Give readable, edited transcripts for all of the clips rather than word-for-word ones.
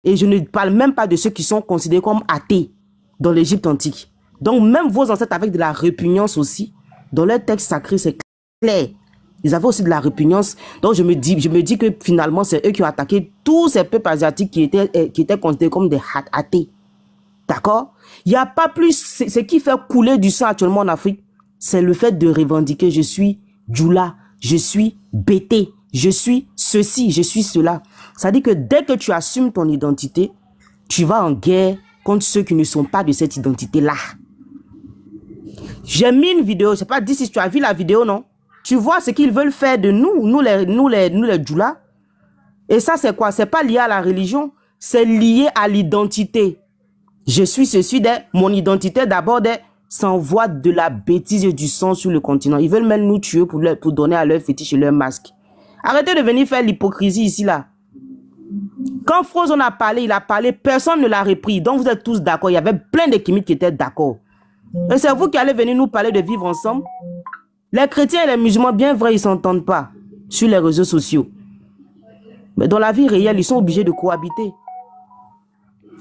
Et je ne parle même pas de ceux qui sont considérés comme athées dans l'Égypte antique. Donc même vos ancêtres avec de la répugnance aussi, dans leur texte sacré, c'est clair. Ils avaient aussi de la répugnance. Donc je me dis que finalement, c'est eux qui ont attaqué tous ces peuples asiatiques qui étaient considérés comme des athées. D'accord? Il n'y a pas plus. Ce qui fait couler du sang actuellement en Afrique, c'est le fait de revendiquer je suis Djoula, je suis Bété, je suis ceci, je suis cela. Ça dit que dès que tu assumes ton identité, tu vas en guerre contre ceux qui ne sont pas de cette identité-là. J'ai mis une vidéo, je ne sais pas si tu as vu la vidéo, non? Tu vois ce qu'ils veulent faire de nous les Djoula. Et ça, c'est quoi? C'est pas lié à la religion, c'est lié à l'identité. Je suis ceci, mon identité d'abord s'envoie de la bêtise et du sang sur le continent. Ils veulent même nous tuer pour donner à leur fétiche et leur masque. Arrêtez de venir faire l'hypocrisie ici, là. Quand Frozone a parlé, il a parlé, personne ne l'a repris. Donc vous êtes tous d'accord. Il y avait plein de Kémites qui étaient d'accord. Et c'est vous qui allez venir nous parler de vivre ensemble. Les chrétiens et les musulmans, bien vrai, ils ne s'entendent pas sur les réseaux sociaux. Mais dans la vie réelle, ils sont obligés de cohabiter.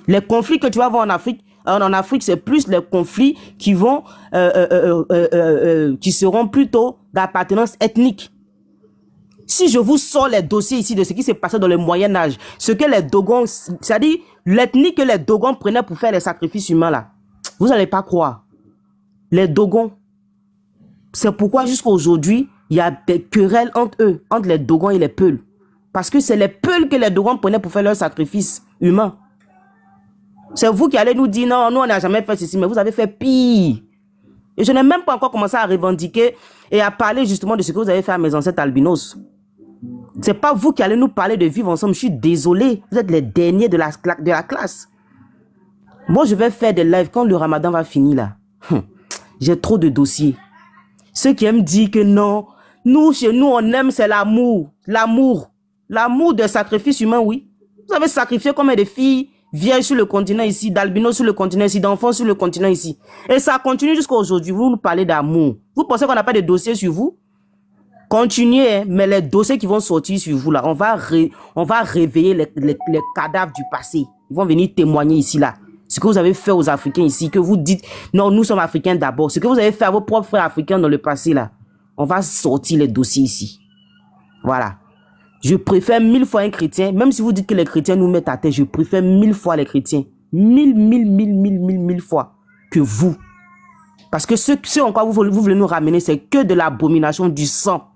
Les conflits que tu vas voir en Afrique, c'est plus les conflits qui vont, qui seront plutôt d'appartenance ethnique. Si je vous sors les dossiers ici de ce qui s'est passé dans le Moyen-Âge, ce que les Dogons, c'est-à-dire l'ethnie que les Dogons prenaient pour faire les sacrifices humains là, vous n'allez pas croire. Les Dogons, c'est pourquoi jusqu'à aujourd'hui, il y a des querelles entre eux, entre les Dogons et les Peuls. Parce que c'est les Peuls que les Dogons prenaient pour faire leurs sacrifices humains. C'est vous qui allez nous dire, non, nous on n'a jamais fait ceci, mais vous avez fait pire. Et je n'ai même pas encore commencé à revendiquer et à parler justement de ce que vous avez fait à mes ancêtres albinos. C'est pas vous qui allez nous parler de vivre ensemble. Je suis désolé. Vous êtes les derniers de la classe. Moi, je vais faire des lives quand le ramadan va finir là. J'ai trop de dossiers. Ceux qui aiment dire que non, nous, chez nous, on aime, c'est l'amour. L'amour. L'amour de sacrifice humain, oui. Vous avez sacrifié combien de filles vierges sur le continent ici, d'albinos sur le continent ici, d'enfants sur le continent ici. Et ça continue jusqu'à aujourd'hui. Vous nous parlez d'amour. Vous pensez qu'on n'a pas de dossiers sur vous? Continuez, hein, mais les dossiers qui vont sortir sur vous là, on va réveiller les cadavres du passé. Ils vont venir témoigner ici là. Ce que vous avez fait aux Africains ici, que vous dites, non, nous sommes Africains d'abord. Ce que vous avez fait à vos propres frères africains dans le passé là, on va sortir les dossiers ici. Voilà. Je préfère 1000 fois un chrétien, même si vous dites que les chrétiens nous mettent à terre, je préfère 1000 fois les chrétiens. 1000 fois que vous. Parce que ce en quoi vous voulez nous ramener, c'est que de l'abomination du sang.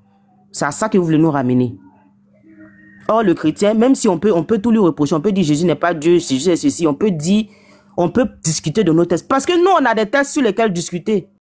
C'est à ça que vous voulez nous ramener. Or, le chrétien, même si on peut tout lui reprocher, on peut dire Jésus n'est pas Dieu, Jésus est ceci, on peut discuter de nos tests. Parce que nous, on a des tests sur lesquels discuter.